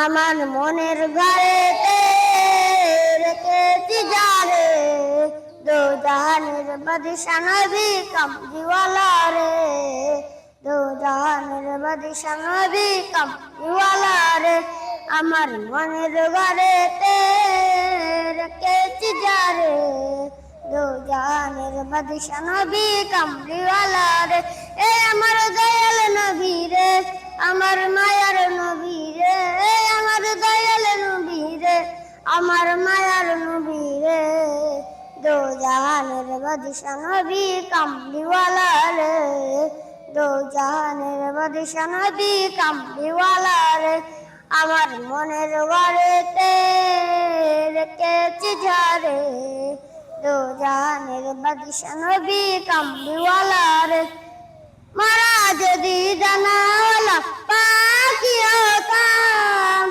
আমার মনের ঘরেতে রেখেছি যারে, দো জাহানের বাদশা নবী কামলিওয়ালা রে, দো জাহানের বাদশা নবী কামলিওয়ালা রে। আমার মনের ঘরেতে রেখেছি যারে, দো জাহানের বাদশা নবী কামলিওয়ালা রে। এ আমার দয়াল নবী রে, আমার মায়ার নবী রে, আমার দয়াল নবী রে, আমার মায়ার নবী রে, দো জাহানের বাদশা নবী কামলিওয়ালা রে, দো জাহানের বাদশা নবী কামলিওয়ালা রে। আমার মনের ঘরেতে রেখেছি যারে, দো জাহানের বাদশা নবী কামলিওয়ালা রে। মারা যদি জানা